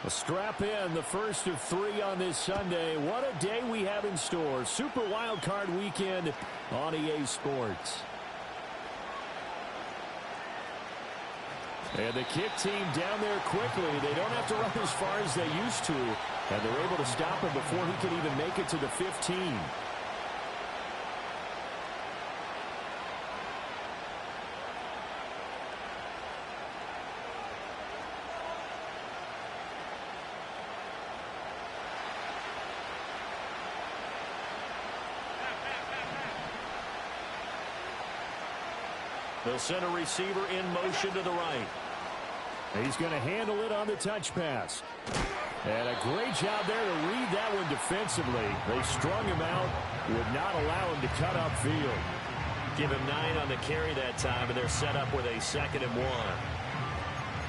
Strap in the first of 3 on this Sunday. What a day we have in store. Super Wild Card Weekend on EA Sports. And the kick team down there quickly. They don't have to run as far as they used to. And they're able to stop him before he can even make it to the 15. They'll send a receiver in motion to the right. He's going to handle it on the touch pass. And a great job there to read that one defensively. They strung him out, would not allow him to cut upfield. Give him 9 on the carry that time, and they're set up with a 2nd and 1.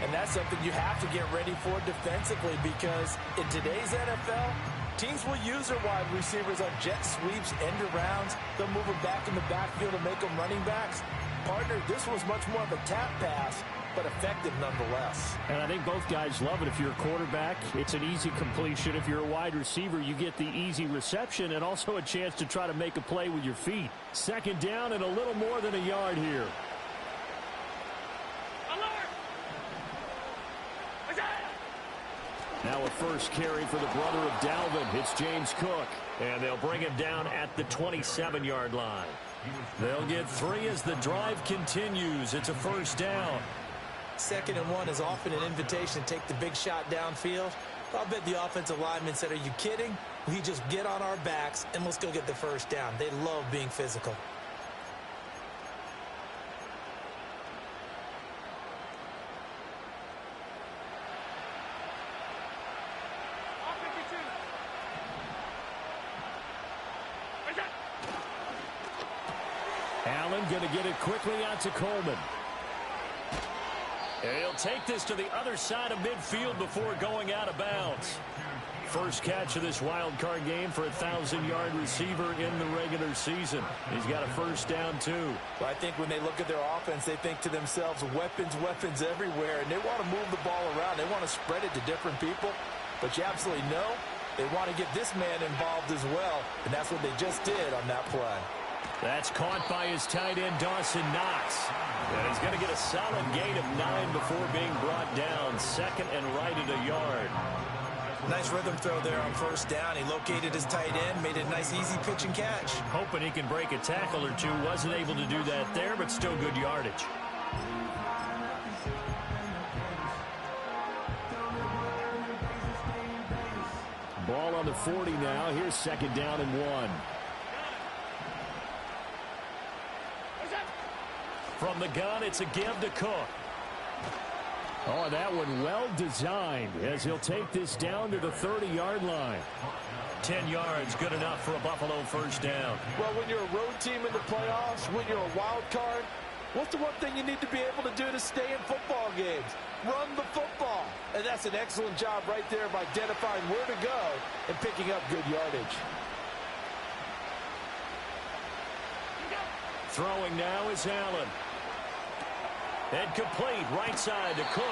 And that's something you have to get ready for defensively, because in today's NFL, teams will use their wide receivers on jet sweeps, end arounds. They'll move them back in the backfield and make them running backs. Partner, this was much more of a tap pass, but effective nonetheless. And I think both guys love it. If you're a quarterback, it's an easy completion. If you're a wide receiver, you get the easy reception and also a chance to try to make a play with your feet. 2nd down and a little more than a yard here. Now a first carry for the brother of Dalvin. It's James Cook. And they'll bring him down at the 27-yard line. They'll get 3 as the drive continues. It's a 1st down. 2nd and 1 is often an invitation to take the big shot downfield. I'll bet the offensive lineman said, "Are you kidding? We just get on our backs and let's go get the 1st down." They love being physical. Allen going to get it quickly out to Coleman. And he'll take this to the other side of midfield before going out of bounds. First catch of this wild card game for a 1,000-yard receiver in the regular season. He's got a 1st down, too. Well, I think when they look at their offense, they think to themselves, weapons, weapons everywhere, and they want to move the ball around. They want to spread it to different people. But you absolutely know they want to get this man involved as well, and that's what they just did on that play. That's caught by his tight end, Dawson Knox. And he's going to get a solid gain of 9 before being brought down. 2nd and right at a yard. Nice rhythm throw there on 1st down. He located his tight end, made it a nice easy pitch and catch. Hoping he can break a tackle or two. Wasn't able to do that there, but still good yardage. Ball on the 40 now. Here's 2nd down and 1. From the gun, it's a give to Cook. Oh, that one well designed as he'll take this down to the 30-yard line. 10 yards, good enough for a Buffalo 1st down. Well, when you're a road team in the playoffs, when you're a wild card, what's the one thing you need to be able to do to stay in football games? Run the football. And that's an excellent job right there of identifying where to go and picking up good yardage. Throwing now is Allen. And complete right side to Cook.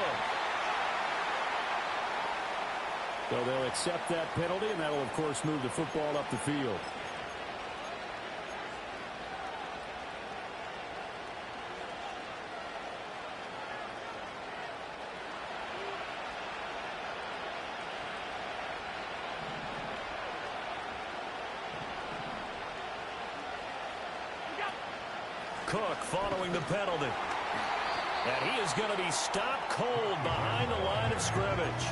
So they'll accept that penalty, and that'll, of course, move the football up the field. Cook following the penalty. And he is going to be stopped cold behind the line of scrimmage.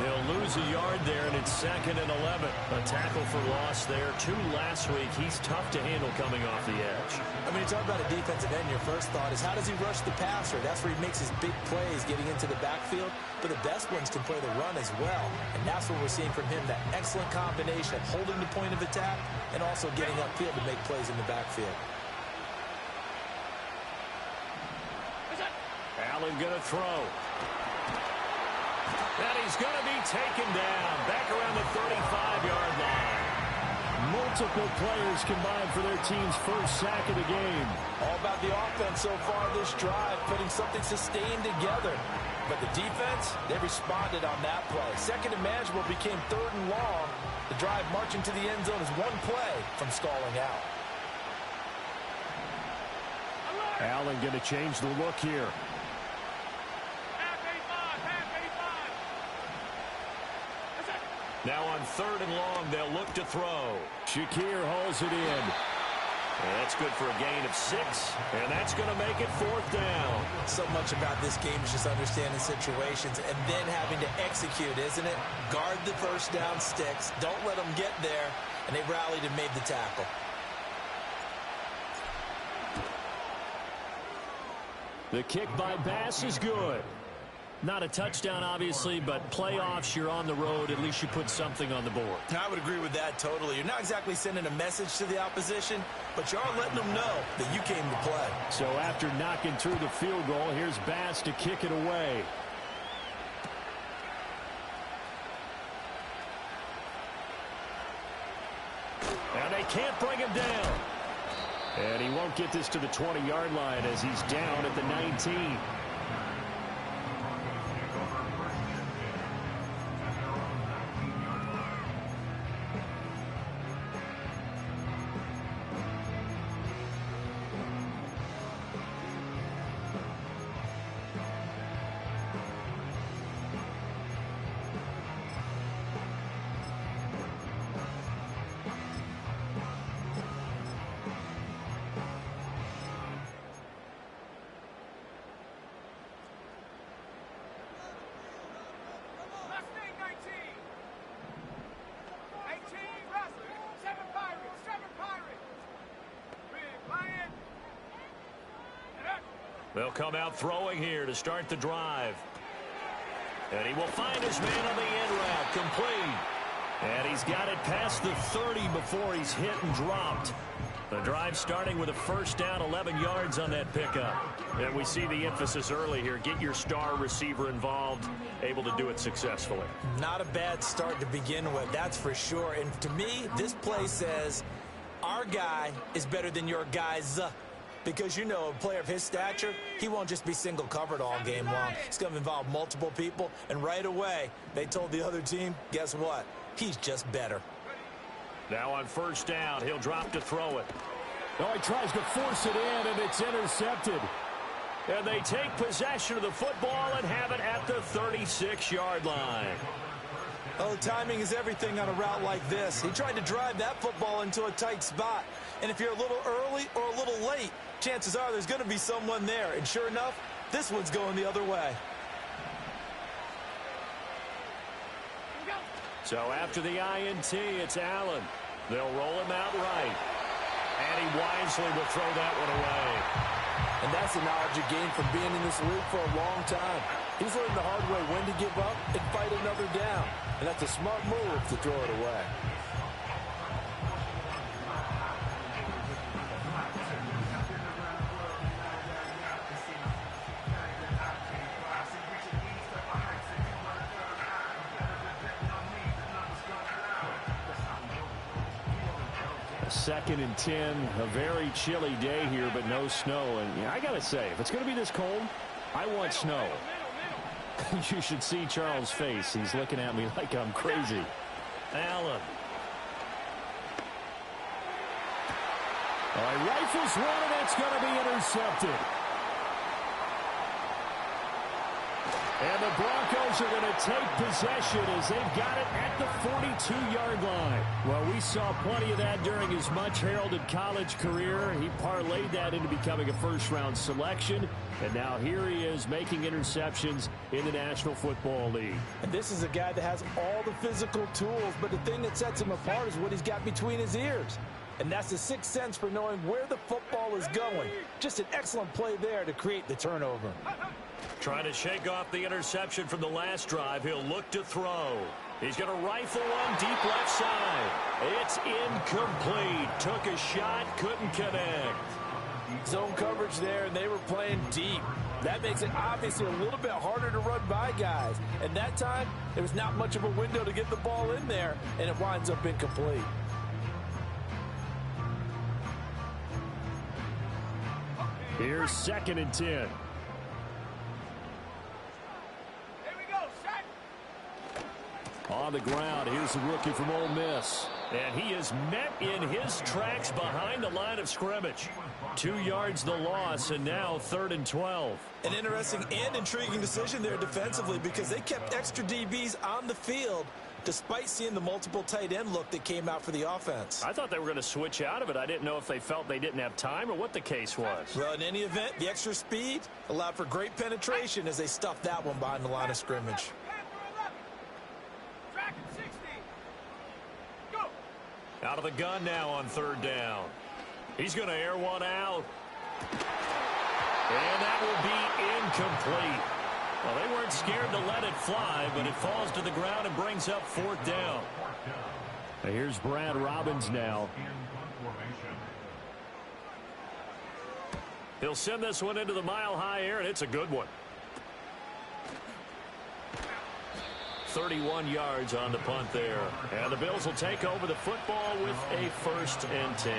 They'll lose a yard there, and it's 2nd and 11. A tackle for loss there. 2 last week. He's tough to handle coming off the edge. I mean, you talk about a defensive end, your first thought is, how does he rush the passer? That's where he makes his big plays getting into the backfield. But the best ones can play the run as well. And that's what we're seeing from him, that excellent combination of holding the point of attack and also getting upfield to make plays in the backfield. Allen going to throw. And he's going to be taken down back around the 35-yard line. Multiple players combined for their team's first sack of the game. All about the offense so far this drive, putting something sustained together. But the defense, they responded on that play. Second and manageable became third and long. The drive marching to the end zone is one play from stalling out. Allen going to change the look here. Now on third and long, they'll look to throw. Shakir hauls it in. That's good for a gain of 6, and that's going to make it fourth down. So much about this game is just understanding situations and then having to execute, isn't it? Guard the first down sticks. Don't let them get there, and they rallied and made the tackle. The kick by Bass is good. Not a touchdown, obviously, but playoffs, you're on the road. At least you put something on the board. I would agree with that totally. You're not exactly sending a message to the opposition, but you are letting them know that you came to play. So after knocking through the field goal, here's Bass to kick it away. And they can't bring him down. And he won't get this to the 20-yard line as he's down at the 19. They'll come out throwing here to start the drive. And he will find his man on the end route, complete. And he's got it past the 30 before he's hit and dropped. The drive starting with a first down, 11 yards on that pickup. And we see the emphasis early here. Get your star receiver involved, able to do it successfully. Not a bad start to begin with, that's for sure. And to me, this play says, our guy is better than your guys. Because, you know, a player of his stature, he won't just be single covered all game long. It's going to involve multiple people. And right away, they told the other team, guess what? He's just better. Now on first down, he'll drop to throw it. Oh, he tries to force it in, and it's intercepted. And they take possession of the football and have it at the 36-yard line. Oh, timing is everything on a route like this. He tried to drive that football into a tight spot. And if you're a little early or a little late, chances are there's going to be someone there. And sure enough, this one's going the other way. So after the INT, it's Allen. They'll roll him out right. And he wisely will throw that one away. And that's the knowledge you gain from being in this league for a long time. He's learned the hard way when to give up and fight another down. And that's a smart move to throw it away. Second and 10, a very chilly day here, but no snow. And I got to say, if it's going to be this cold, I want snow. You should see Charles' face. He's looking at me like I'm crazy. Allen. All right, rifles one, and it's going to be intercepted. And the Broncos are going to take possession as they've got it at the 42-yard line. Well, we saw plenty of that during his much-heralded college career. He parlayed that into becoming a first-round selection. And now here he is making interceptions in the National Football League. And this is a guy that has all the physical tools, but the thing that sets him apart is what he's got between his ears. And that's the sixth sense for knowing where the football is going. Just an excellent play there to create the turnover. Trying to shake off the interception from the last drive. He'll look to throw. He's going to rifle one deep left side. It's incomplete. Took a shot, couldn't connect. Zone coverage there, and they were playing deep. That makes it obviously a little bit harder to run by guys. And that time, there was not much of a window to get the ball in there, and it winds up incomplete. Here's 2nd and 10. On the ground, here's the rookie from Ole Miss. And he is met in his tracks behind the line of scrimmage. 2 yards the loss, and now 3rd and 12. An interesting and intriguing decision there defensively because they kept extra DBs on the field despite seeing the multiple tight end look that came out for the offense. I thought they were going to switch out of it. I didn't know if they felt they didn't have time or what the case was. Well, in any event, the extra speed allowed for great penetration as they stuffed that one behind the line of scrimmage. Out of the gun now on 3rd down. He's going to air one out. And that will be incomplete. Well, they weren't scared to let it fly, but it falls to the ground and brings up 4th down. Now here's Brad Robbins now. He'll send this one into the mile-high air, and it's a good one. 31 yards on the punt there. And the Bills will take over the football with a 1st and 10.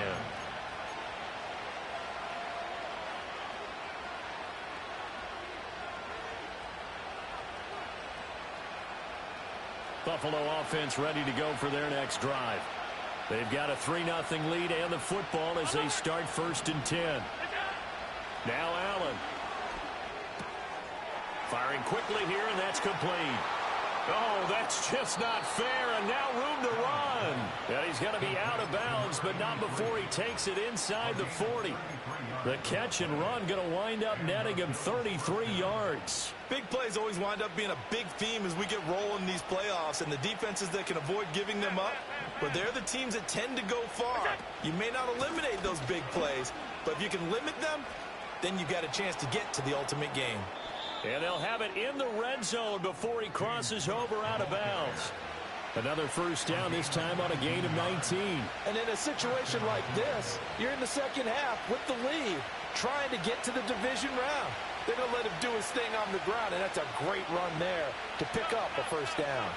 Buffalo offense ready to go for their next drive. They've got a 3-0 lead and the football as they start 1st and 10. Now Allen. Firing quickly here, and that's complete. Oh, that's just not fair, and now room to run. And he's going to be out of bounds, but not before he takes it inside the 40. The catch and run going to wind up netting him 33 yards. Big plays always wind up being a big theme as we get rolling these playoffs, and the defenses that can avoid giving them up, but they're the teams that tend to go far. You may not eliminate those big plays, but if you can limit them, then you've got a chance to get to the ultimate game. And they'll have it in the red zone before he crosses over out of bounds. Another 1st down, this time on a gain of 19. And in a situation like this, you're in the 2nd half with the lead, trying to get to the division round. They're going to let him do his thing on the ground, and that's a great run there to pick up a 1st down.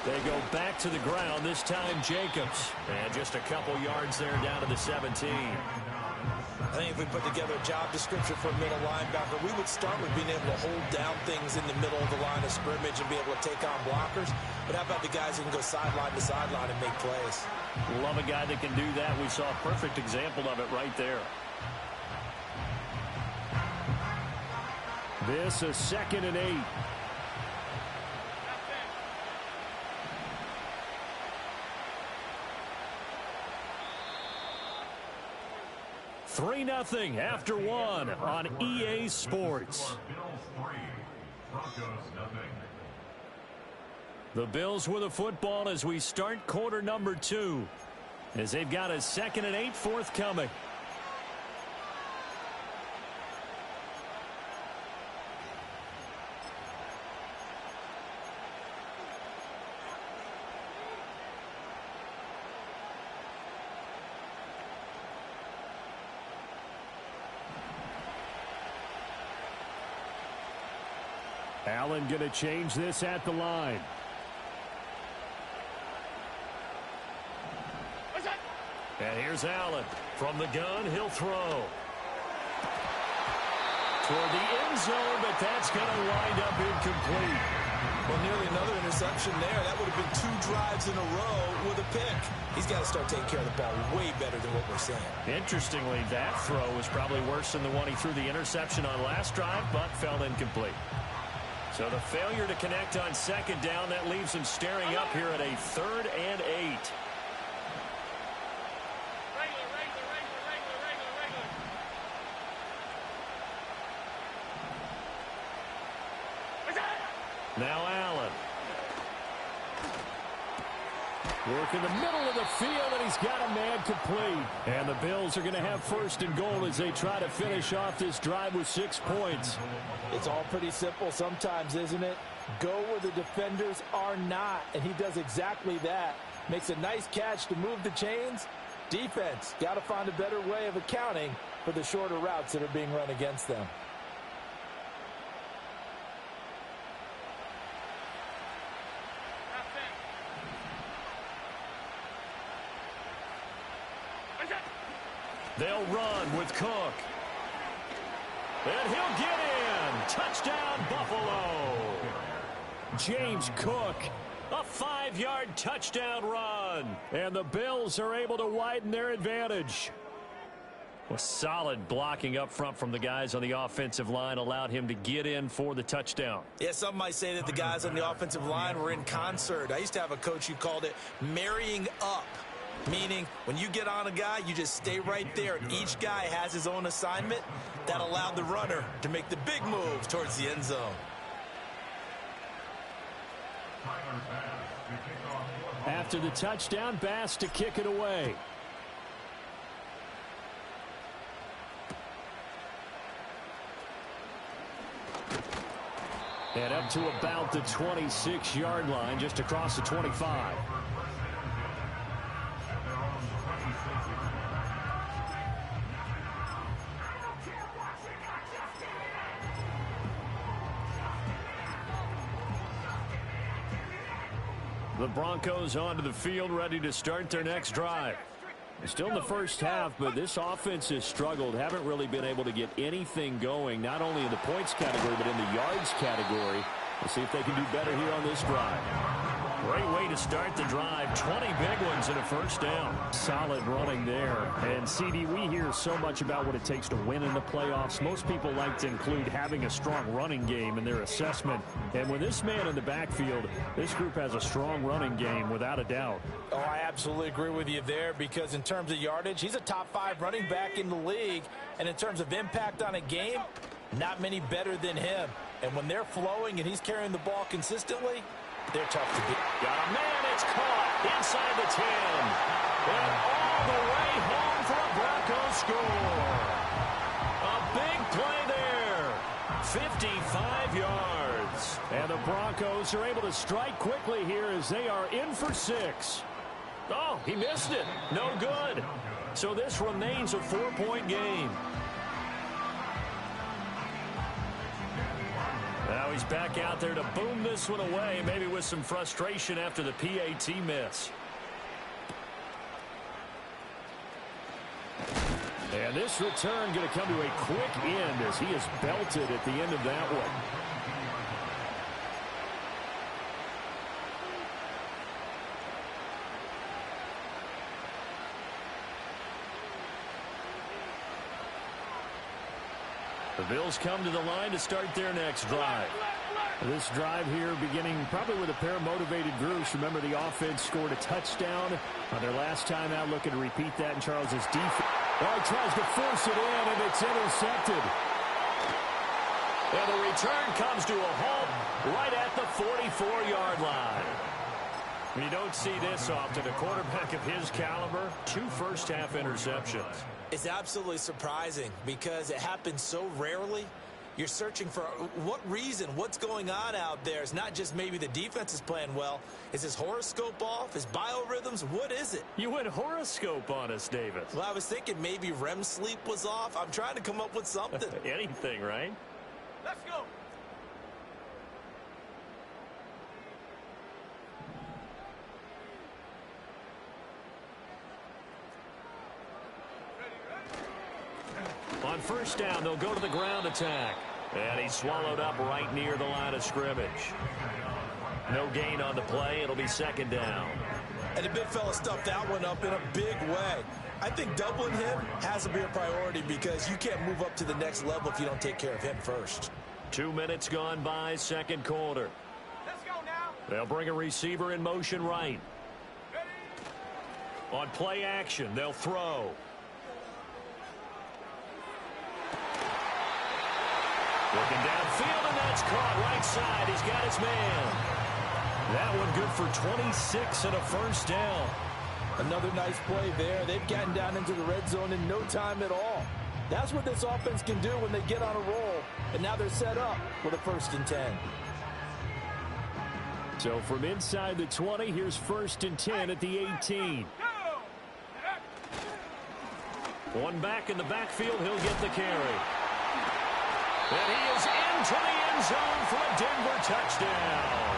They go back to the ground, this time Jacobs. And just a couple yards there down to the 17. I think if we put together a job description for a middle linebacker, we would start with being able to hold down things in the middle of the line of scrimmage and be able to take on blockers. But how about the guys who can go sideline to sideline and make plays? Love a guy that can do that. We saw a perfect example of it right there. This is 2nd and 8. 3-0 after 1 on EA Sports. The Bills with a football as we start quarter number 2, as they've got a 2nd and 8 forthcoming. Allen going to change this at the line. And here's Allen. From the gun, he'll throw. Toward the end zone, but that's going to wind up incomplete. Well, nearly another interception there. That would have been 2 drives in a row with a pick. He's got to start taking care of the ball way better than what we're seeing. Interestingly, that throw was probably worse than the one he threw the interception on last drive, but fell incomplete. So the failure to connect on 2nd down, that leaves him staring up here at a 3rd and 8. Now Allen. Work in the middle of the field, and he's got a man complete. And the Bills are going to have 1st and goal as they try to finish off this drive with 6 points. It's all pretty simple sometimes, isn't it? Go where the defenders are not, and he does exactly that. Makes a nice catch to move the chains. Defense, got to find a better way of accounting for the shorter routes that are being run against them. They'll run with Cook. And he'll get in. Touchdown, Buffalo. James Cook, a 5-yard touchdown run. And the Bills are able to widen their advantage. Well, solid blocking up front from the guys on the offensive line allowed him to get in for the touchdown. Yeah, some might say that the guys on the offensive line were in concert. I used to have a coach who called it marrying up, meaning when you get on a guy, you just stay right there, and each guy has his own assignment. That allowed the runner to make the big move towards the end zone. After the touchdown, Bass to kick it away. And up to about the 26-yard line, just across the 25. The Broncos onto the field, ready to start their next drive. Still in the first half, but this offense has struggled. Haven't really been able to get anything going, not only in the points category, but in the yards category. We'll see if they can do better here on this drive. Great way to start the drive. 20 big ones and a first down. Solid running there. And, CD, we hear so much about what it takes to win in the playoffs. Most people like to include having a strong running game in their assessment. And with this man in the backfield, this group has a strong running game without a doubt. Oh, I absolutely agree with you there, because in terms of yardage, he's a top 5 running back in the league. And in terms of impact on a game, not many better than him. And when they're flowing and he's carrying the ball consistently, they're tough to beat. Got a man, it's caught inside the 10. And all the way home for a Broncos score. A big play there. 55 yards. And the Broncos are able to strike quickly here as they are in for 6. Oh, he missed it. No good. So this remains a 4-point game. Now he's back out there to boom this one away, maybe with some frustration after the PAT miss. And this return going to come to a quick end as he is belted at the end of that one. The Bills come to the line to start their next drive. This drive here beginning probably with a pair of motivated groups. Remember, the offense scored a touchdown on their last time out, looking to repeat that in Charles's defense. Oh, he tries to force it in, and it's intercepted. And the return comes to a halt right at the 44-yard line. You don't see this often. A quarterback of his caliber, 2 first-half interceptions. It's absolutely surprising because it happens so rarely. You're searching for what reason, what's going on out there. It's not just maybe the defense is playing well. Is his horoscope off? His biorhythms? What is it? You went horoscope on us, David. Well, I was thinking maybe REM sleep was off. I'm trying to come up with something. Anything, right? Let's go. On first down, they'll go to the ground attack. And he's swallowed up right near the line of scrimmage. No gain on the play. It'll be second down. And the big fella stuffed that one up in a big way. I think doubling him has to be a priority because you can't move up to the next level if you don't take care of him first. 2 minutes gone by, second quarter. Let's go now. They'll bring a receiver in motion right. Ready? On play action, they'll throw. Looking downfield, and that's caught right side. He's got his man. That one good for 26 and a first down. Another nice play there. They've gotten down into the red zone in no time at all. That's what this offense can do when they get on a roll. And now they're set up with a 1st and 10. So from inside the 20, here's 1st and 10 at the 18. One back in the backfield, he'll get the carry. And he is into the end zone for a Denver touchdown.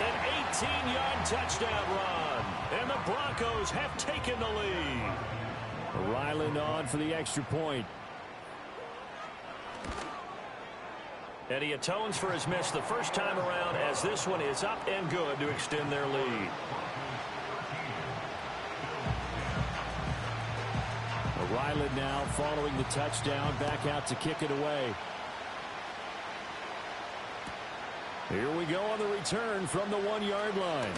An 18-yard touchdown run. And the Broncos have taken the lead. Ryland on for the extra point. And he atones for his miss the first time around, as this one is up and good to extend their lead. Ryland now following the touchdown, back out to kick it away. Here we go on the return from the 1-yard line.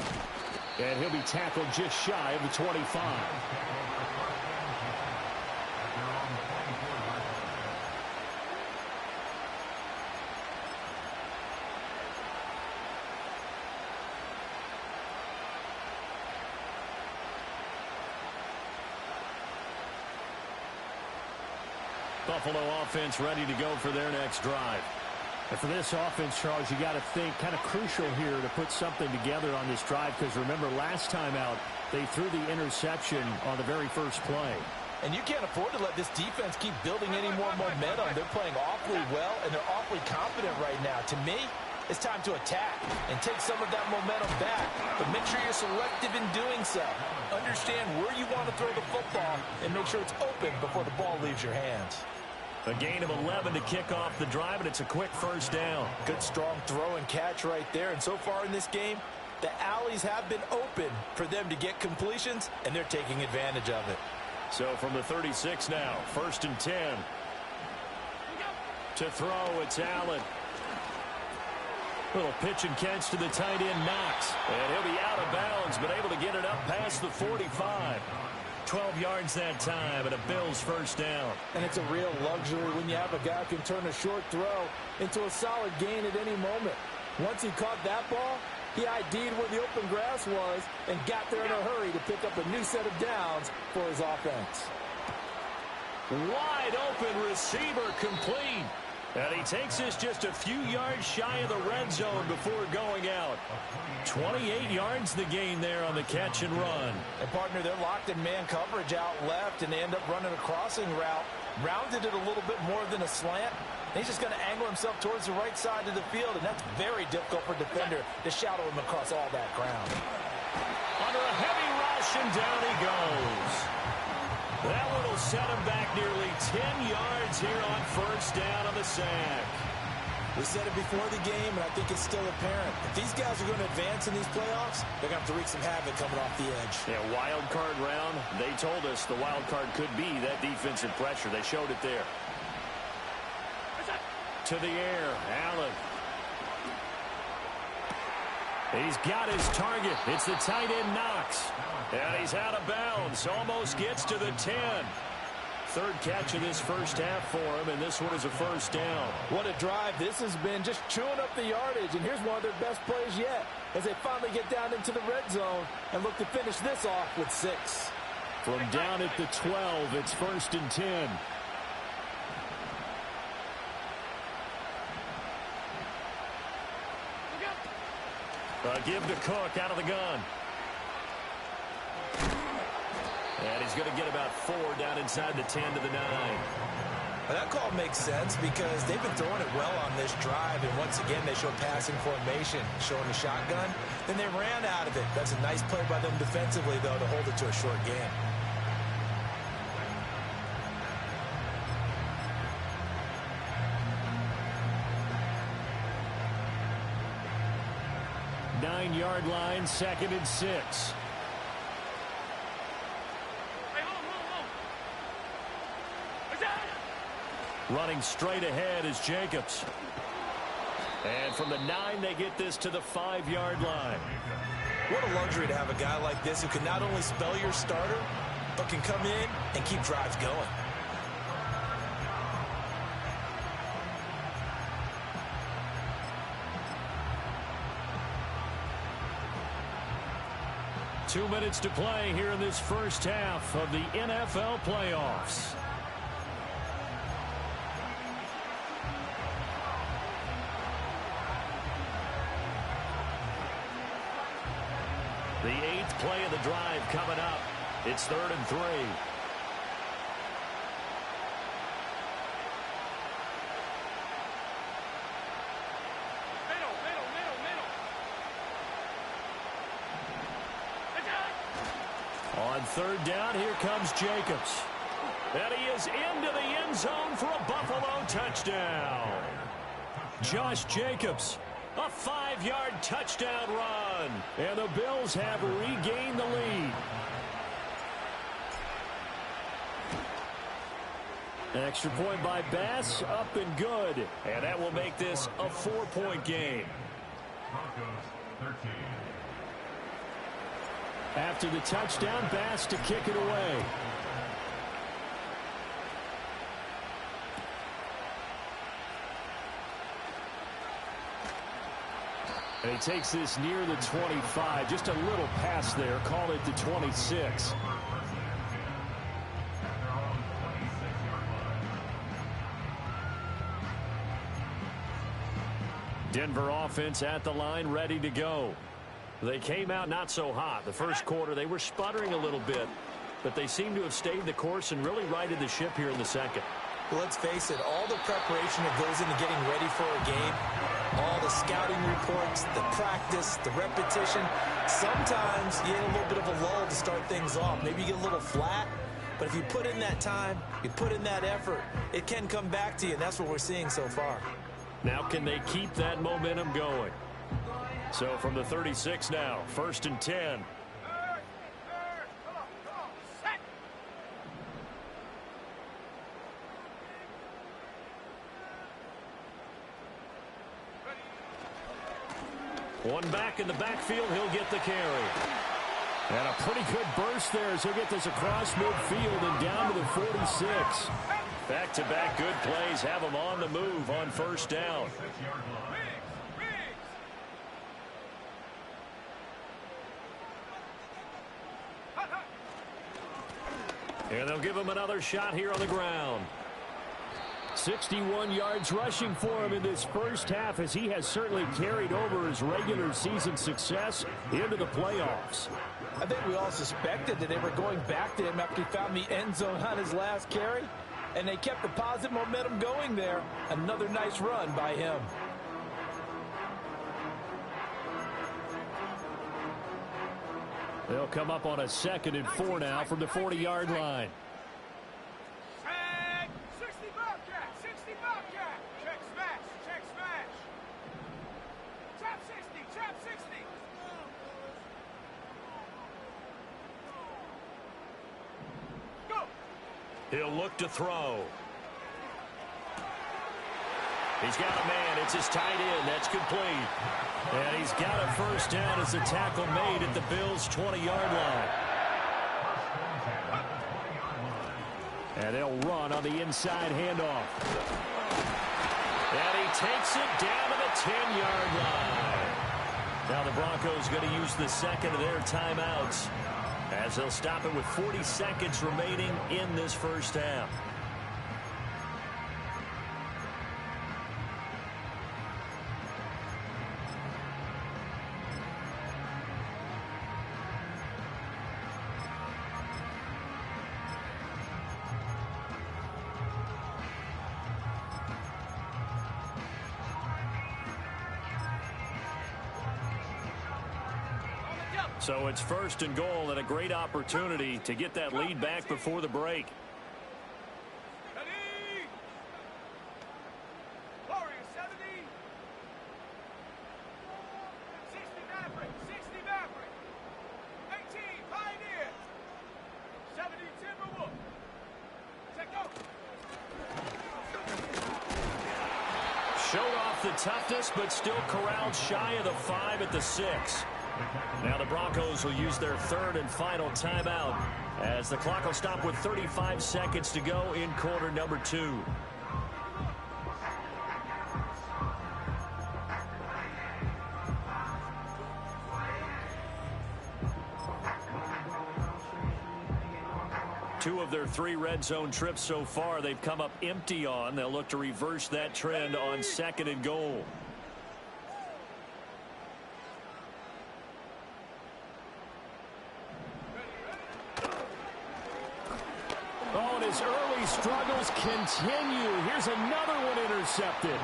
And he'll be tackled just shy of the 25. Buffalo offense ready to go for their next drive. And for this offense, Charles, you got to think kind of crucial here to put something together on this drive, because remember last time out they threw the interception on the very first play. And you can't afford to let this defense keep building any more momentum. They're playing awfully well, and they're awfully confident right now. To me, it's time to attack and take some of that momentum back, but make sure you're selective in doing so. Understand where you want to throw the football and make sure it's open before the ball leaves your hands. A gain of 11 to kick off the drive, and it's a quick first down. Good, strong throw and catch right there. And so far in this game, the alleys have been open for them to get completions, and they're taking advantage of it. So from the 36 now, 1st and 10. To throw, it's Allen. Little pitch and catch to the tight end, Knox. And he'll be out of bounds, but able to get it up past the 45. 12 yards that time, and a Bills first down. And it's a real luxury when you have a guy who can turn a short throw into a solid gain at any moment. Once he caught that ball, he ID'd where the open grass was and got there in a hurry to pick up a new set of downs for his offense. Wide open receiver, complete. And he takes this just a few yards shy of the red zone before going out. 28 yards the gain there on the catch and run. And partner, they're locked in man coverage out left, and they end up running a crossing route. Rounded it a little bit more than a slant. And he's just going to angle himself towards the right side of the field, and that's very difficult for a defender to shadow him across all that ground. Under a heavy rush, and down he goes. That one will set him back nearly 10 yards here on first down on the sack. We said it before the game, and I think it's still apparent. If these guys are going to advance in these playoffs, they're going to have to wreak some havoc coming off the edge. Yeah, wild card round. They told us the wild card could be that defensive pressure. They showed it there. To the air, Allen. He's got his target. It's the tight end, Knox. And he's out of bounds. Almost gets to the 10. Third catch of this first half for him, and this one is a first down. What a drive this has been, just chewing up the yardage. And here's one of their best plays yet as they finally get down into the red zone and look to finish this off with 6. From down at the 12, it's 1st and 10. Give to Cook out of the gun. And he's going to get about 4 down inside the 10 to the 9. Well, that call makes sense because they've been throwing it well on this drive, and once again they show passing formation, showing the shotgun. Then they ran out of it. That's a nice play by them defensively, though, to hold it to a short game. Nine-yard line, 2nd and 6. Running straight ahead is Jacobs. And from the 9, they get this to the 5-yard line. What a luxury to have a guy like this who can not only spell your starter, but can come in and keep drives going. Two minutes to play here in this first half of the NFL playoffs. The 8th play of the drive coming up. It's 3rd and 3. On 3rd down, here comes Jacobs. And he is into the end zone for a Buffalo touchdown. Josh Jacobs, a 5-yard touchdown run. And the Bills have regained the lead. Extra point by Bass, up and good. And that will make this a 4-point game. After the touchdown, Bass to kick it away. And he takes this near the 25. Just a little pass there. Call it the 26. Denver offense at the line, ready to go. They came out not so hot. The first quarter, they were sputtering a little bit, but they seem to have stayed the course and really righted the ship here in the second. Well, let's face it, all the preparation that goes into getting ready for a game, all the scouting reports, the practice, the repetition, sometimes you get a little bit of a lull to start things off. Maybe you get a little flat, but if you put in that time, you put in that effort, it can come back to you, and that's what we're seeing so far. Now can they keep that momentum going? So from the 36 now, 1st and 10. One back in the backfield, he'll get the carry. And a pretty good burst there as he'll get this across midfield and down to the 46. Back-to-back good plays have him on the move on 1st down. And they'll give him another shot here on the ground. 61 yards rushing for him in this first half, as he has certainly carried over his regular season success into the playoffs. I think we all suspected that they were going back to him after he found the end zone on his last carry, and they kept the positive momentum going there. Another nice run by him. They'll come up on a 2nd and 4 now from the 40-yard line. He'll look to throw. He's got a man. It's his tight end. That's complete. And he's got a 1st down as the tackle made at the Bills' 20-yard line. And they'll run on the inside handoff. And he takes it down to the 10-yard line. Now the Broncos going to use the 2nd of their timeouts, as they'll stop it with 40 seconds remaining in this first half. So it's 1st and goal, and a great opportunity to get that lead back before the break. Showed off the toughness, but still corralled shy of the 5 at the 6. Now the Broncos will use their 3rd and final timeout, as the clock will stop with 35 seconds to go in quarter number 2. Two of their 3 red zone trips so far they've come up empty on. They'll look to reverse that trend on 2nd and goal. Oh, and his early struggles continue. Here's another one intercepted.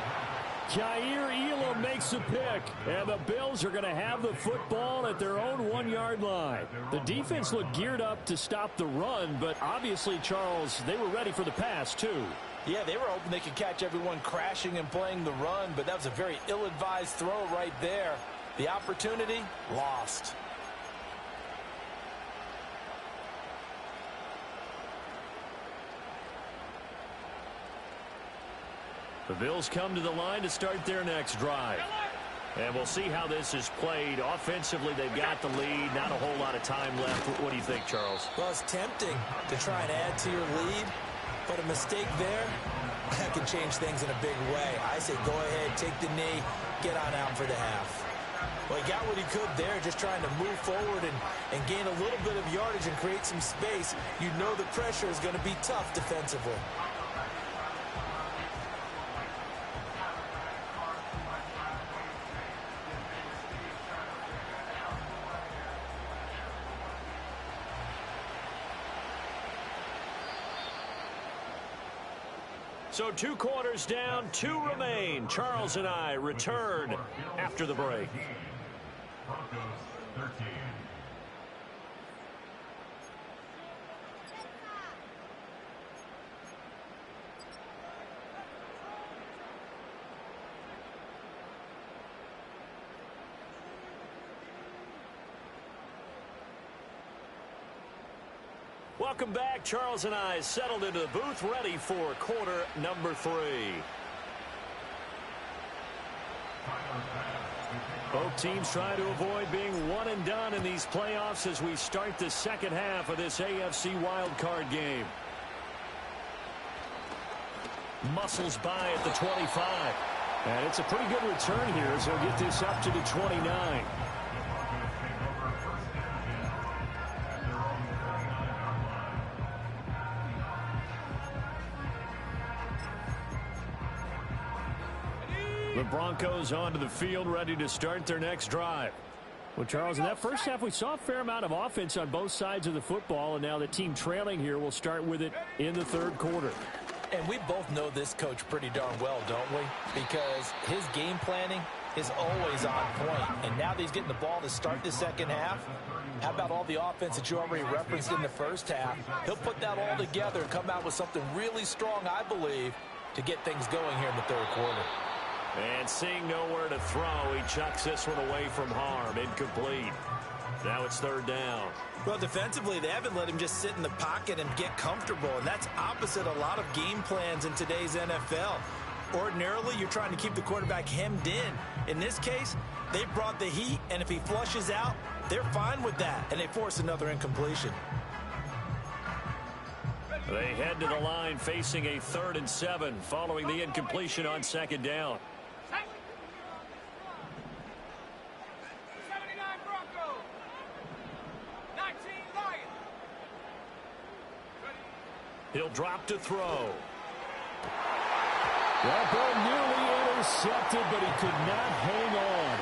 Jair Elam makes a pick, and the Bills are going to have the football at their own 1-yard line. The defense looked geared up to stop the run, but obviously, Charles, they were ready for the pass, too. Yeah, they were hoping they could catch everyone crashing and playing the run, but that was a very ill-advised throw right there. The opportunity, lost. The Bills come to the line to start their next drive. And we'll see how this is played. Offensively, they've got the lead. Not a whole lot of time left. What do you think, Charles? Well, it's tempting to try and add to your lead, but a mistake there, that can change things in a big way. I say go ahead, take the knee, get on out for the half. Well, he got what he could there, just trying to move forward and gain a little bit of yardage and create some space. You know the pressure is going to be tough defensively. So 2 quarters down, 2 remain. Charles and I return after the break. Broncos 13. Welcome back. Charles and I settled into the booth, ready for quarter number 3. Both teams trying to avoid being one and done in these playoffs as we start the second half of this AFC wildcard game. Muscles by at the 25. And it's a pretty good return here as they'll get this up to the 29. The Broncos onto the field, ready to start their next drive. Well, Charles, in that first half, we saw a fair amount of offense on both sides of the football, and now the team trailing here will start with it in the third quarter. And we both know this coach pretty darn well, don't we? Because his game planning is always on point. And now that he's getting the ball to start the second half, how about all the offense that you already referenced in the first half? He'll put that all together and come out with something really strong, I believe, to get things going here in the third quarter. And seeing nowhere to throw, he chucks this one away from harm. Incomplete. Now it's third down. Well, defensively, they haven't let him just sit in the pocket and get comfortable, and that's opposite a lot of game plans in today's NFL. Ordinarily, you're trying to keep the quarterback hemmed in. In this case, they brought the heat, and if he flushes out, they're fine with that, and they force another incompletion. They head to the line facing a 3rd and 7 following the incompletion on second down. He'll drop to throw. That ball nearly intercepted, but he could not hang on.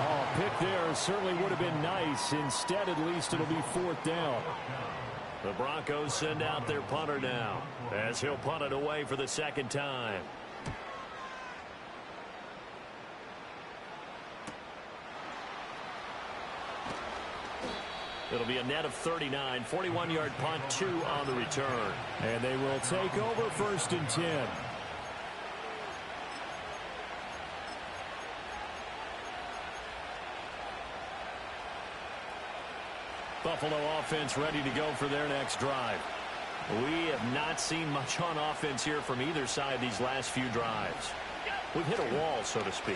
Oh, pick there certainly would have been nice. Instead, at least, it'll be 4th down. The Broncos send out their punter now, as he'll punt it away for the second time. It'll be a net of 39, 41-yard punt, 2 on the return. And they will take over 1st and 10. Buffalo offense ready to go for their next drive. We have not seen much on offense here from either side these last few drives. We've hit a wall, so to speak.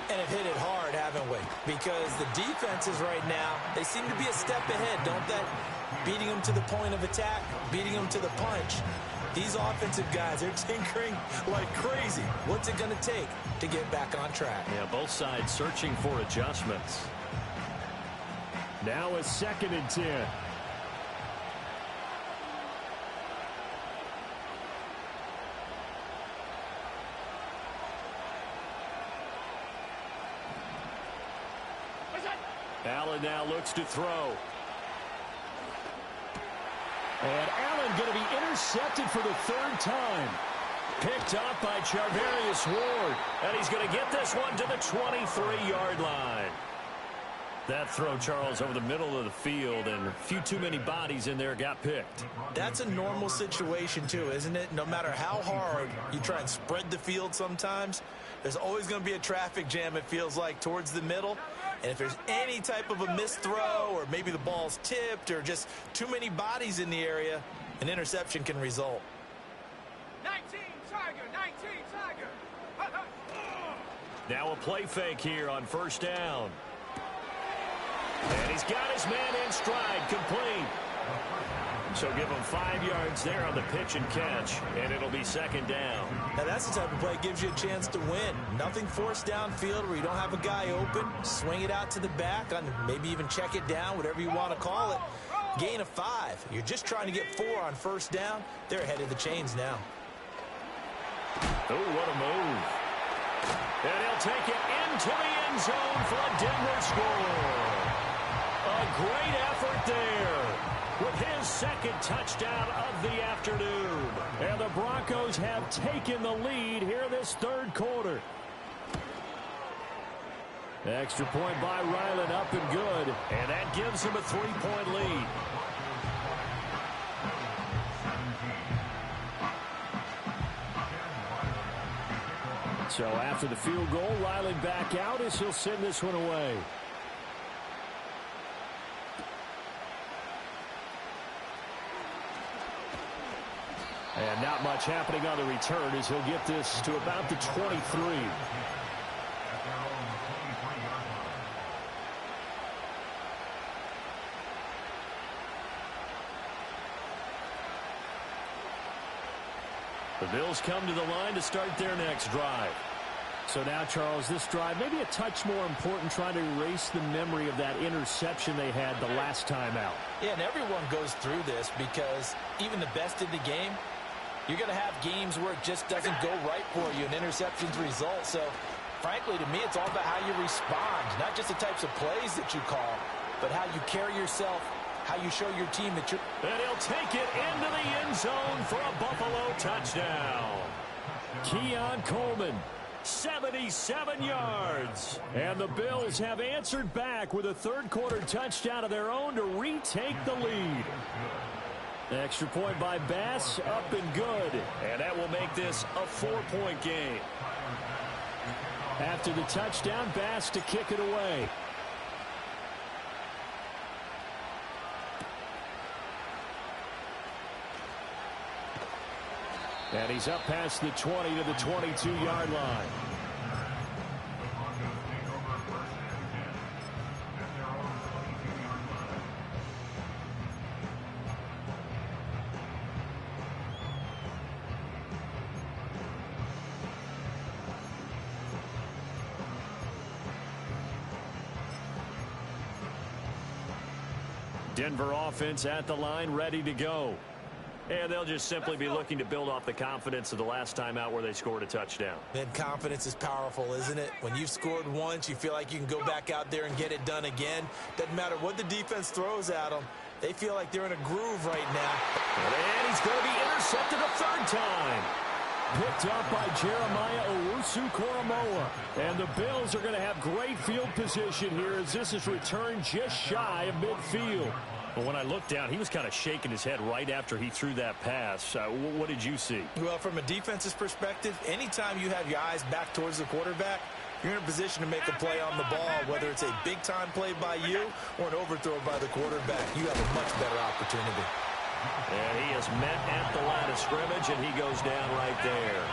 And have hit it hard, haven't we? Because the defenses right now, they seem to be a step ahead, don't they? Beating them to the point of attack, beating them to the punch. These offensive guys are tinkering like crazy. What's it going to take to get back on track? Yeah, both sides searching for adjustments. Now a 2nd and 10. Allen now looks to throw. And Allen going to be intercepted for the 3rd time. Picked up by Charvarius Ward. And he's going to get this one to the 23-yard line. That throw, Charles, over the middle of the field, and a few too many bodies in there got picked. That's a normal situation, too, isn't it? No matter how hard you try and spread the field sometimes, there's always going to be a traffic jam, it feels like, towards the middle. And if there's any type of a missed throw, or maybe the ball's tipped, or just too many bodies in the area, an interception can result. 19 Tiger, 19 Tiger. Now a play fake here on first down. And he's got his man in stride, complete. So give him 5 yards there on the pitch and catch, and it'll be second down. Now that's the type of play that gives you a chance to win. Nothing forced downfield where you don't have a guy open. Swing it out to the back, on maybe even check it down, whatever you want to call it. Gain of 5. You're just trying to get 4 on first down. They're ahead of the chains now. Oh, what a move. And he'll take it into the end zone for a Denver score. A great effort there with his second touchdown of the afternoon. And the Broncos have taken the lead here this third quarter. Extra point by Ryland, up and good. And that gives him a 3-point lead. So after the field goal, Ryland back out as he'll send this one away. And not much happening on the return as he'll get this to about the 23. The Bills come to the line to start their next drive. So now, Charles, this drive maybe a touch more important, trying to erase the memory of that interception they had the last time out. Yeah, and everyone goes through this because even the best in the game, you're going to have games where it just doesn't go right for you, and interceptions result. So, frankly, to me, it's all about how you respond, not just the types of plays that you call, but how you carry yourself, how you show your team that you're... And he'll take it into the end zone for a Buffalo touchdown. Keon Coleman, 77 yards. And the Bills have answered back with a third-quarter touchdown of their own to retake the lead. Extra point by Bass, up and good. And that will make this a 4-point game. After the touchdown, Bass to kick it away. And he's up past the 20 to the 22-yard line. Denver offense at the line, ready to go. And they'll just simply be looking to build off the confidence of the last time out where they scored a touchdown. And confidence is powerful, isn't it? When you've scored once, you feel like you can go back out there and get it done again. Doesn't matter what the defense throws at them. They feel like they're in a groove right now. And he's going to be intercepted a third time. Picked up by Jeremiah Owusu-Koramoah. And the Bills are going to have great field position here as this is returned just shy of midfield. Well, when I looked down, he was kind of shaking his head right after he threw that pass. What did you see? Well, from a defense's perspective, anytime you have your eyes back towards the quarterback, you're in a position to make a play on the ball, whether it's a big-time play by you or an overthrow by the quarterback. You have a much better opportunity. And he is met at the line of scrimmage, and he goes down right there.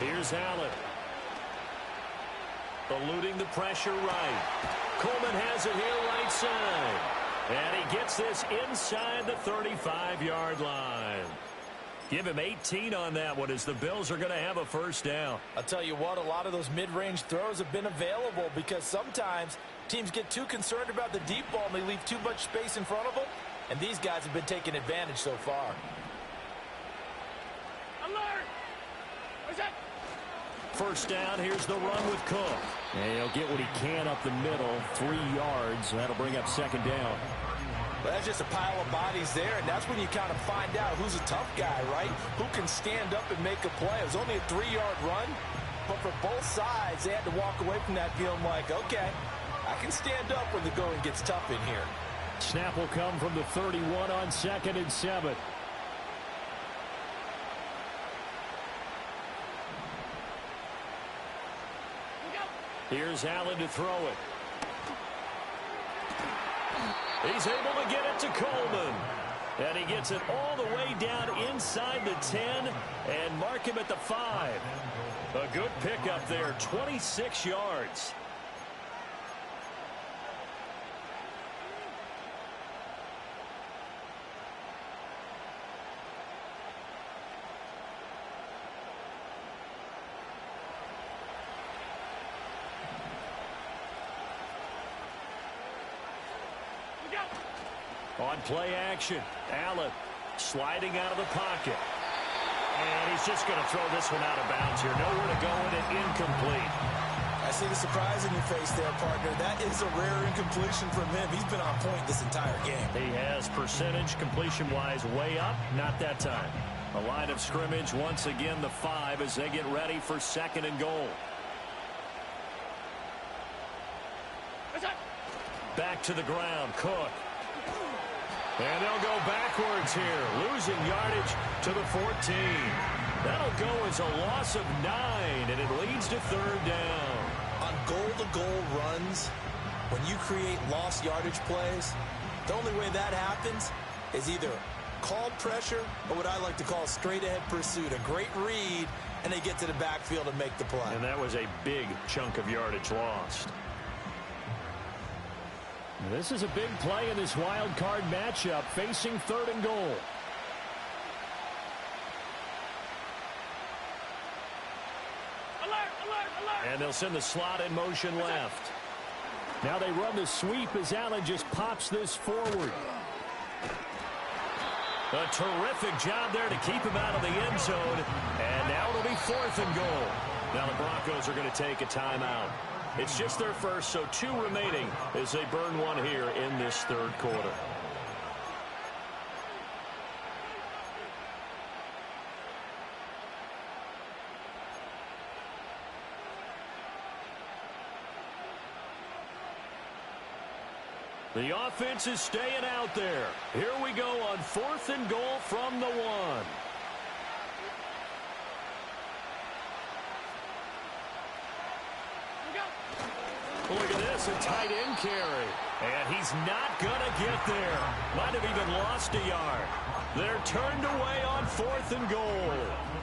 Here's Allen. Eluding the pressure right. Coleman has it here right side. And he gets this inside the 35-yard line. Give him 18 on that one as the Bills are going to have a first down. I'll tell you what, a lot of those mid-range throws have been available because sometimes teams get too concerned about the deep ball and they leave too much space in front of them. And these guys have been taking advantage so far. Alert! What's that? First down, here's the run with Cook. And he'll get what he can up the middle, 3 yards. That'll bring up second down. But that's just a pile of bodies there, and that's when you kind of find out who's a tough guy, right? Who can stand up and make a play. It was only a 3-yard run, but for both sides, they had to walk away from that feeling like, okay, I can stand up when the going gets tough in here. Snap will come from the 31 on 2nd and 7. Here's Allen to throw it. He's able to get it to Coleman. And he gets it all the way down inside the 10 and mark him at the 5. A good pickup there, 26 yards. On play action, Allen sliding out of the pocket. And he's just going to throw this one out of bounds here. Nowhere to go and it incomplete. I see the surprise in your face there, partner. That is a rare incompletion from him. He's been on point this entire game. He has percentage completion-wise way up. Not that time. A line of scrimmage, once again the 5 as they get ready for 2nd and goal. Back to the ground, Cook. And they'll go backwards here, losing yardage to the 14. That'll go as a loss of 9, and it leads to 3rd down. On goal-to-goal runs, when you create lost yardage plays, the only way that happens is either called pressure or what I like to call straight-ahead pursuit. A great read, and they get to the backfield and make the play. And that was a big chunk of yardage lost. This is a big play in this wild card matchup, facing 3rd and goal. And they'll send the slot in motion left. Now they run the sweep as Allen just pops this forward. A terrific job there to keep him out of the end zone. And now it'll be 4th and goal. Now the Broncos are going to take a timeout. It's just their first, so 2 remaining as they burn one here in this 3rd quarter. The offense is staying out there. Here we go on 4th and goal from the 1. Look at this, a tight end carry. And he's not going to get there. Might have even lost a yard. They're turned away on 4th and goal.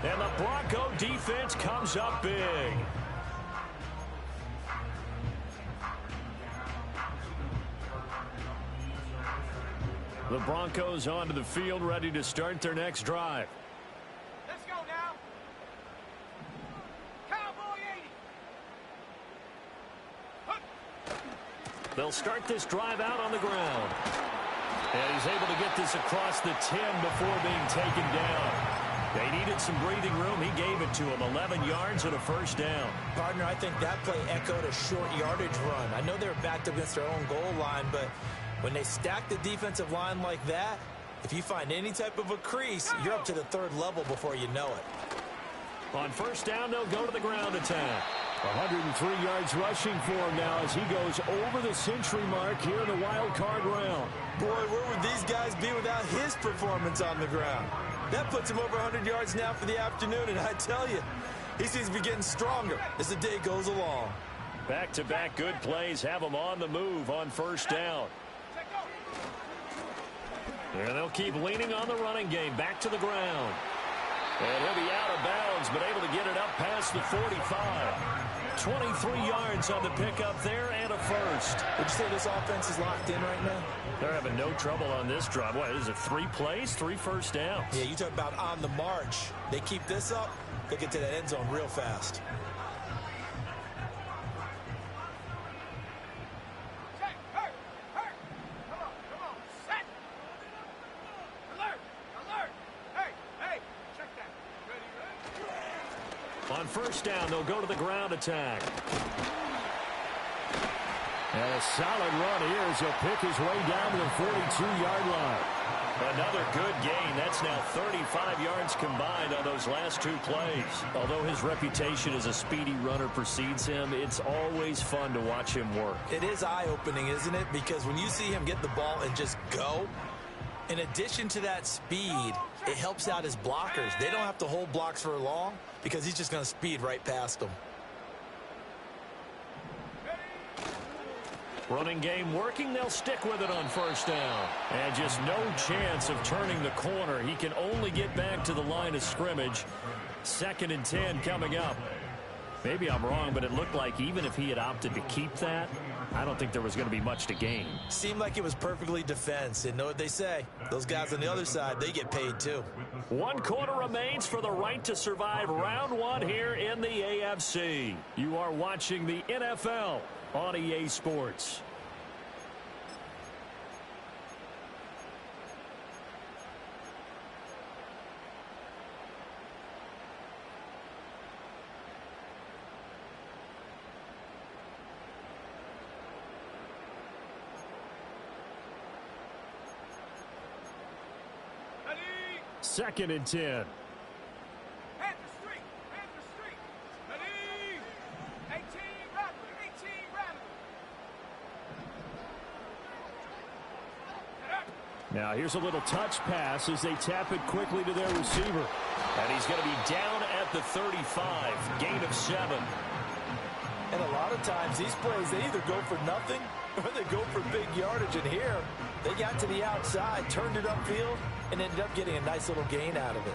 And the Bronco defense comes up big. The Broncos onto the field, ready to start their next drive. Let's go now. Cowboy 80. They'll start this drive out on the ground. And he's able to get this across the 10 before being taken down. They needed some breathing room. He gave it to him. 11 yards and a 1st down. Partner, I think that play echoed a short yardage run. I know they were backed up against their own goal line, but when they stack the defensive line like that, if you find any type of a crease, you're up to the 3rd level before you know it. On 1st down, they'll go to the ground attack. 103 yards rushing for him now as he goes over the century mark here in the wild card round. Boy, where would these guys be without his performance on the ground? That puts him over 100 yards now for the afternoon, and I tell you, he seems to be getting stronger as the day goes along. Back-to-back good plays have him on the move on 1st down. And they'll keep leaning on the running game. Back to the ground. And he'll be out of bounds, but able to get it up past the 45. 23 yards on the pickup there and a 1st. Would you say this offense is locked in right now? They're having no trouble on this drive. What is it, 3 plays, 3 first downs? Yeah, you talk about on the march. They keep this up, they'll get to that end zone real fast. On 1st down, they'll go to the ground attack. And a solid run here as he'll pick his way down to the 42-yard line. Another good gain. That's now 35 yards combined on those last two plays. Although his reputation as a speedy runner precedes him, it's always fun to watch him work. It is eye-opening, isn't it? Because when you see him get the ball and just go, in addition to that speed, it helps out his blockers. They don't have to hold blocks for long because he's just going to speed right past them. Running game working. They'll stick with it on first down. And just no chance of turning the corner. He can only get back to the line of scrimmage. 2nd and 10 coming up. Maybe I'm wrong, but it looked like even if he had opted to keep that, I don't think there was going to be much to gain. Seemed like it was perfectly defense. And know what they say? Those guys on the other side, they get paid too. 1 quarter remains for the right to survive round 1 here in the AFC. You are watching the NFL on EA Sports. Ready? 2nd and 10. Panther Street. Panther Street. Ready? 18 Rattler. 18 Rattler. Now here's a little touch pass as they tap it quickly to their receiver. And he's going to be down at the 35. Gain of 7. And a lot of times these plays, they either go for nothing or they go for big yardage. And here, they got to the outside, turned it upfield, and ended up getting a nice little gain out of it.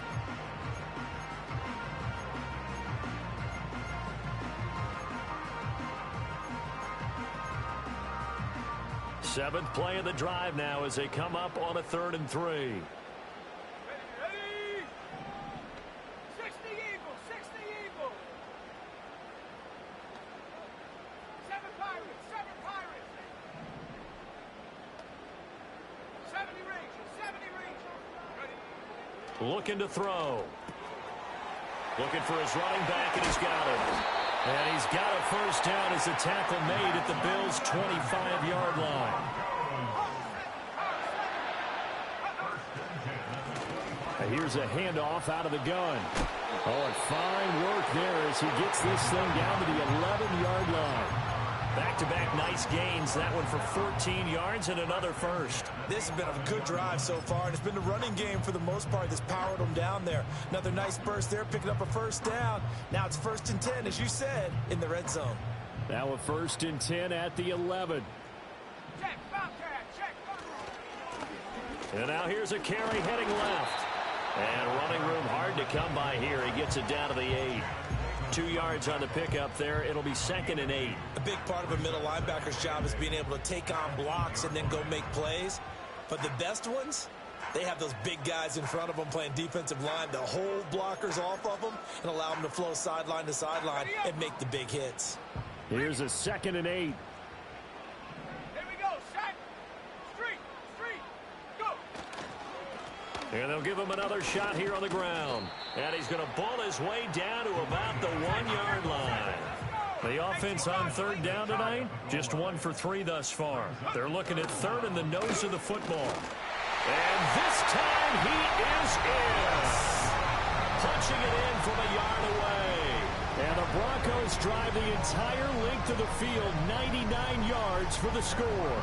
Seventh play of the drive now as they come up on a 3rd and 3. Ready? 60 Eagles. 60 Eagles. 7 Pirates. 7 Pirates. 70 Rangers. 70 Rangers. Ready? Looking to throw. Looking for his running back, and he's got it. And he's got a first down as the tackle made at the Bills' 25-yard line. And here's a handoff out of the gun. Oh, and fine work there as he gets this thing down to the 11-yard line. Back-to-back nice gains. That one for 14 yards and another first. This has been a good drive so far, and it's been the running game for the most part that's powered them down there. Another nice burst there, picking up a first down. Now it's 1st and 10, as you said, in the red zone. Now a 1st and 10 at the 11. Check. Bobcat. Check. And now here's a carry heading left. And running room hard to come by here. He gets it down to the 8. 2 yards on the pickup there. It'll be 2nd and 8. A big part of a middle linebacker's job is being able to take on blocks and then go make plays. But the best ones, they have those big guys in front of them playing defensive line to hold blockers off of them and allow them to flow sideline to sideline and make the big hits. Here's a 2nd and 8. Here we go. Set. Street. Go. And they'll give him another shot here on the ground. And he's going to ball his way down to about the 1-yard line. The offense on 3rd down tonight, just 1 for 3 thus far. They're looking at 3rd in the nose of the football. And this time he is in. Punching it in from a yard away. And the Broncos drive the entire length of the field, 99 yards for the score.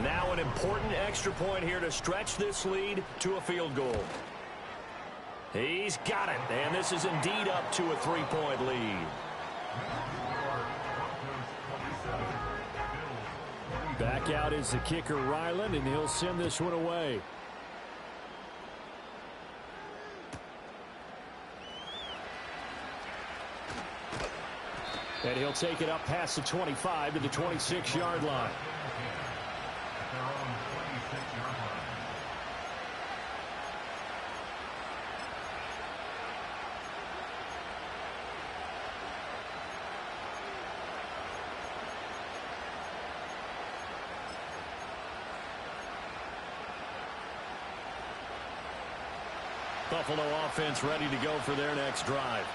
Now an important extra point here to stretch this lead to a field goal. He's got it, and this is indeed up to a 3-point lead. Back out is the kicker, Ryland, and he'll send this one away. And he'll take it up past the 25 to the 26-yard line. Their own 26-yard line. Buffalo offense ready to go for their next drive.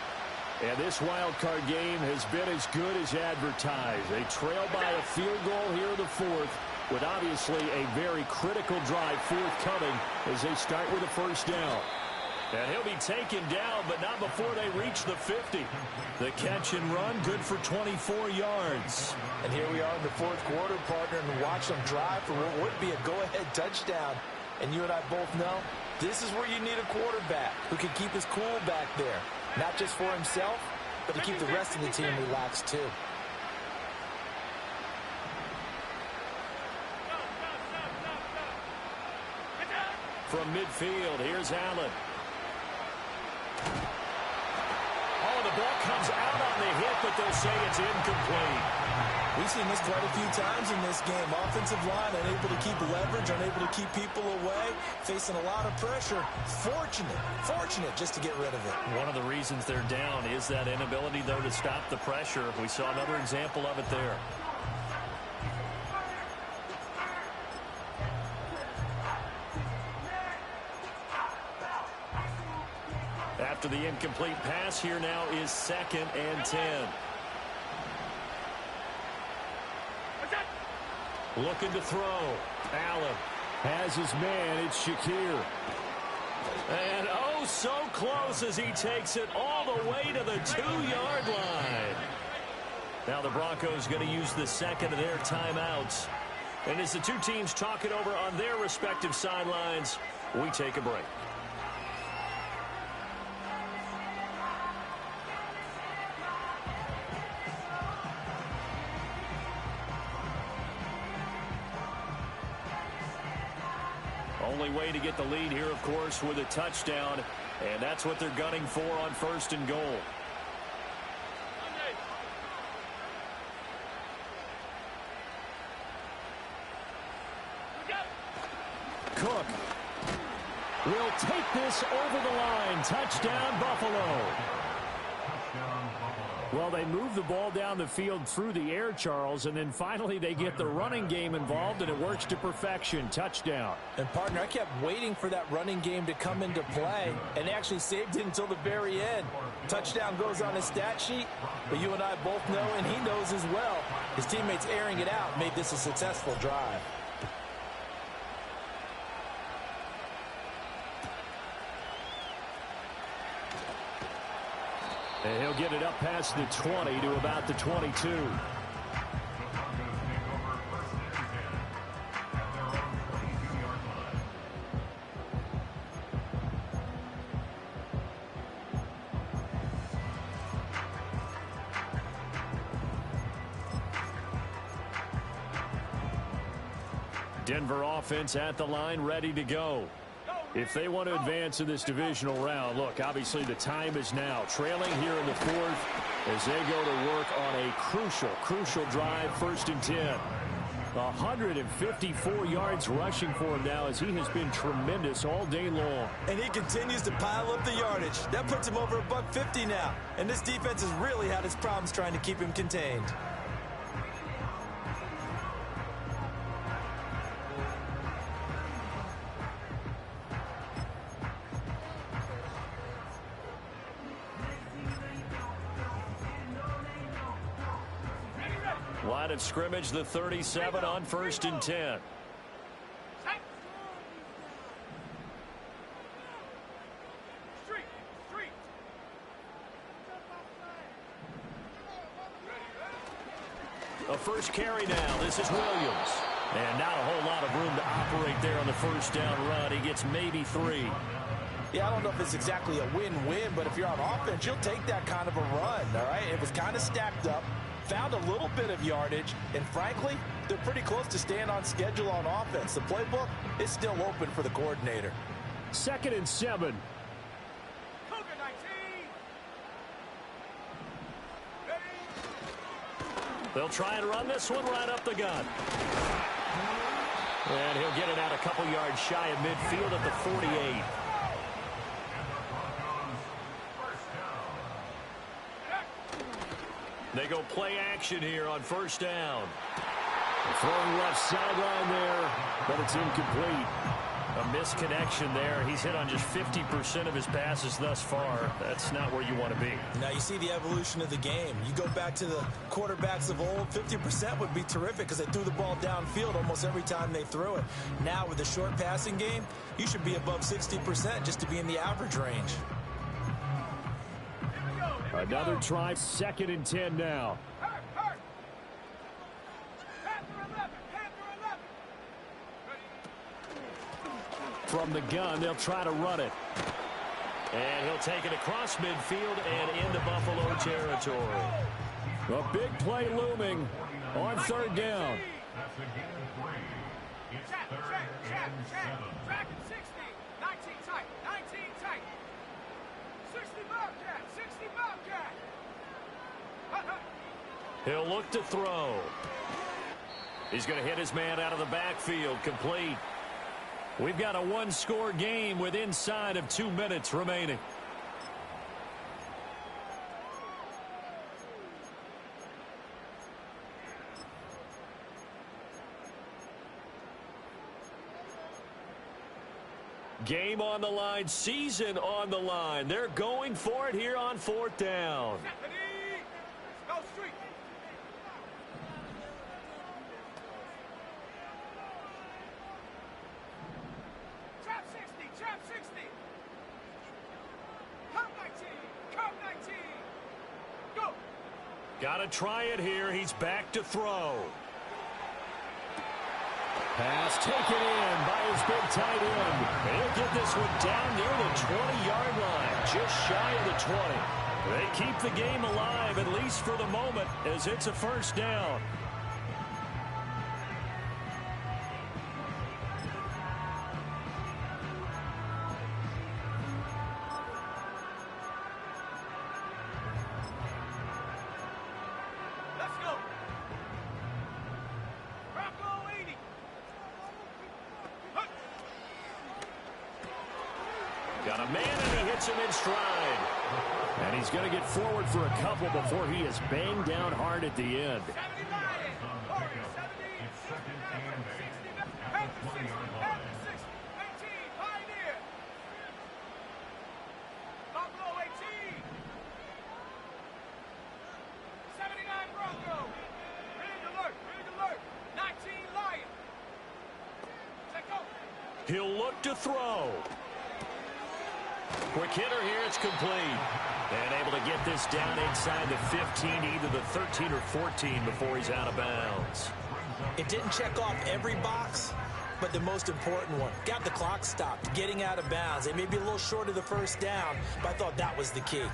And this wild card game has been as good as advertised. They trail by a field goal here in the fourth, with obviously a very critical drive forthcoming as they start with a first down. And he'll be taken down, but not before they reach the 50. The catch and run, good for 24 yards. And here we are in the fourth quarter, partner, and watch them drive for what would be a go-ahead touchdown. And you and I both know this is where you need a quarterback who can keep his cool back there. Not just for himself, but to keep the rest of the team relaxed too. From midfield, here's Allen. Oh, the ball comes out on the hit, but they'll say it's incomplete. We've seen this quite a few times in this game. Offensive line unable to keep leverage, unable to keep people away, facing a lot of pressure. Fortunate just to get rid of it. One of the reasons they're down is that inability, though, to stop the pressure. We saw another example of it there. After the incomplete pass, here now is 2nd and 10. Looking to throw. Allen has his man. It's Shakir. And oh, so close as he takes it all the way to the 2-yard line. Now the Broncos going to use the second of their timeouts. And as the two teams talk it over on their respective sidelines, we take a break. Only way to get the lead here, of course, with a touchdown, and that's what they're gunning for on 1st and goal. Cook will take this over the line. Touchdown, Buffalo. Well, they move the ball down the field through the air, Charles, and then finally they get the running game involved, and it works to perfection. Touchdown. And, partner, I kept waiting for that running game to come into play, and they actually saved it until the very end. Touchdown goes on his stat sheet, but you and I both know, and he knows as well, his teammates airing it out made this a successful drive. And he'll get it up past the 20 to about the 22. Denver offense at the line, ready to go. If they want to advance in this divisional round, look, obviously the time is now. Trailing here in the fourth as they go to work on a crucial drive, 1st and 10. 154 yards rushing for him now as he has been tremendous all day long. And he continues to pile up the yardage. That puts him over $150 now. And this defense has really had its problems trying to keep him contained. Line of scrimmage, the 37 on 1st and 10. A first carry now. This is Williams. And not a whole lot of room to operate there on the first down run. He gets maybe 3. Yeah, I don't know if it's exactly a win-win, but if you're on offense, you'll take that kind of a run, all right? It was kind of stacked up, found a little bit of yardage, and frankly, they're pretty close to staying on schedule on offense. The playbook is still open for the coordinator. 2nd and 7. They'll try and run this one right up the gut. And he'll get it out a couple yards shy of midfield at the 48. They go play action here on 1st down. Throwing left sideline there, but it's incomplete. A misconnection there. He's hit on just 50% of his passes thus far. That's not where you want to be. Now you see the evolution of the game. You go back to the quarterbacks of old, 50% would be terrific because they threw the ball downfield almost every time they threw it. Now with the short passing game, you should be above 60% just to be in the average range. Another try, 2nd and 10 now. From the gun, they'll try to run it. And he'll take it across midfield and into Buffalo territory. A big play looming on 3rd down. That's a gain of 3. It's 3rd and 7. Track at 60. 19 tight. 19 tight. 60 Bobcat. 60 Bobcat. Hut, hut. He'll look to throw. He's going to hit his man out of the backfield. Complete. We've got a 1-score game with inside of 2 minutes remaining. Game on the line, season on the line. They're going for it here on 4th down. Go street. Trap 60. Trap 60. Come 19. Come 19. Go. Got to try it here. He's back to throw. Pass taken in by his big tight end. He'll get this one down near the 20-yard line, just shy of the 20. They keep the game alive, at least for the moment, as it's a 1st down. Let's go. Bronco 80. Hut. Got a man, and he hits him in stride. And he's going to get forward for a couple before he is banged down hard at the end. 70 Lion. Warrior 70. It's 2nd and 8. 60. At the 20-yard line. 60. 18. Pioneer. Buffalo 18. 79 Bronco. Big alert. Big alert. 19 Lion. Check out. He'll look to throw. Quick hitter here, it's complete. And able to get this down inside the 15, either the 13 or 14 before he's out of bounds. It didn't check off every box, but the most important one. Got the clock stopped, getting out of bounds. They may be a little short of the 1st down, but I thought that was the key.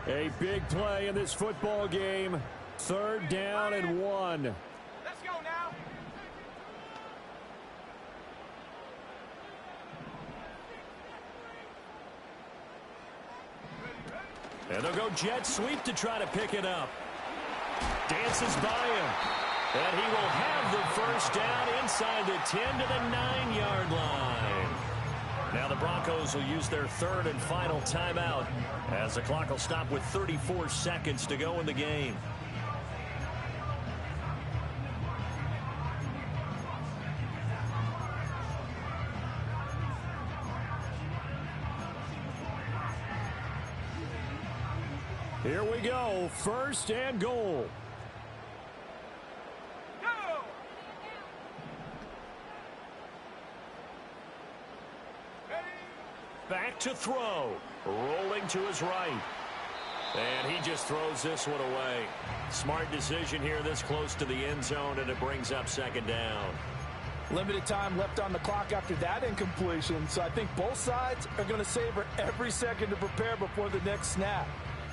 A big play in this football game. 3rd down and 1. Let's go now. And they'll go jet sweep to try to pick it up. Dances by him. And he will have the 1st down inside the 10 to the 9-yard line. Now the Broncos will use their 3rd and final timeout as the clock will stop with 34 seconds to go in the game. Here we go, 1st and goal. Go. Ready. Back to throw. Rolling to his right. And he just throws this one away. Smart decision here this close to the end zone, and it brings up 2nd down. Limited time left on the clock after that incompletion, so I think both sides are going to savor every second to prepare before the next snap.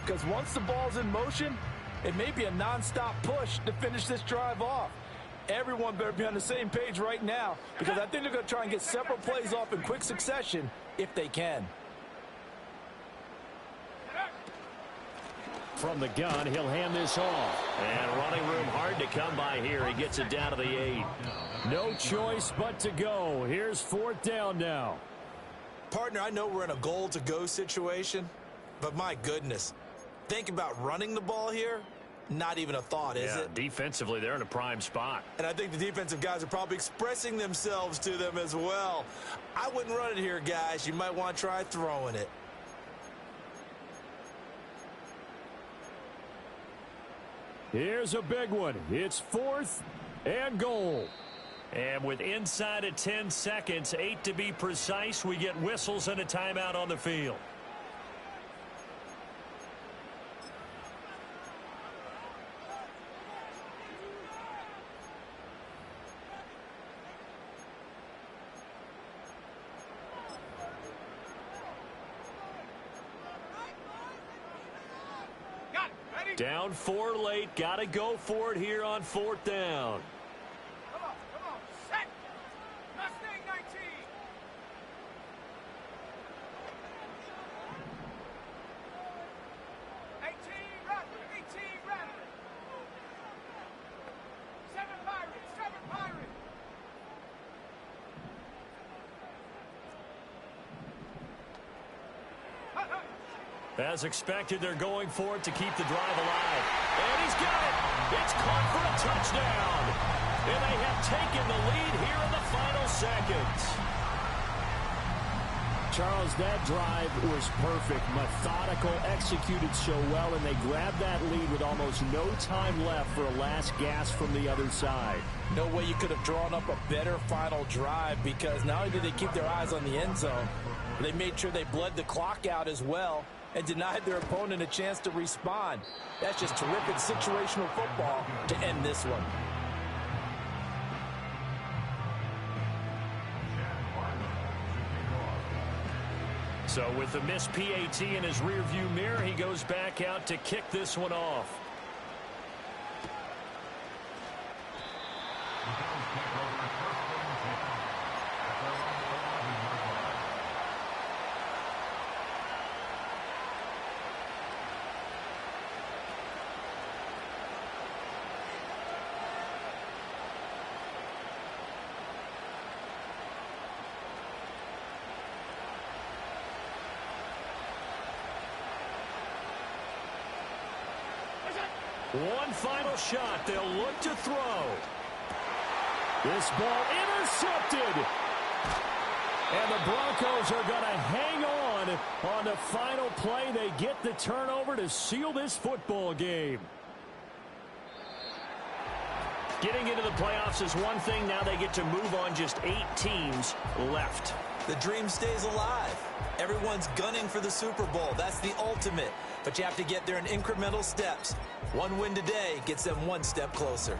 Because once the ball's in motion, it may be a nonstop push to finish this drive off. Everyone better be on the same page right now, because I think they're going to try and get several plays off in quick succession if they can. From the gun, he'll hand this off. And running room hard to come by here. He gets it down to the 8. No choice but to go. Here's 4th down now. Partner, I know we're in a goal-to-go situation, but my goodness, think about running the ball here. Not even a thought, is it? Defensively, they're in a prime spot. And I think the defensive guys are probably expressing themselves to them as well. I wouldn't run it here, guys. You might want to try throwing it. Here's a big one. It's 4th and goal. And with inside of 10 seconds, 8 to be precise, we get whistles and a timeout on the field. Down 4 late. Got to go for it here on 4th down. Come on, set. Mustang 19. 18 Rattler. 7 Pirates. As expected, they're going for it to keep the drive alive. And he's got it. It's caught for a touchdown. And they have taken the lead here in the final seconds. Charles, that drive was perfect. Methodical, executed so well, and they grabbed that lead with almost no time left for a last gasp from the other side. No way you could have drawn up a better final drive, because not only did they keep their eyes on the end zone, they made sure they bled the clock out as well and denied their opponent a chance to respond. That's just terrific situational football to end this one. So with the missed PAT in his rearview mirror, he goes back out to kick this one off. One final shot. They'll look to throw. This ball intercepted. And the Broncos are going to hang on the final play. They get the turnover to seal this football game. Getting into the playoffs is one thing. Now they get to move on. Just 8 teams left. The dream stays alive. Everyone's gunning for the Super Bowl. That's the ultimate. But you have to get there in incremental steps. One win today gets them one step closer.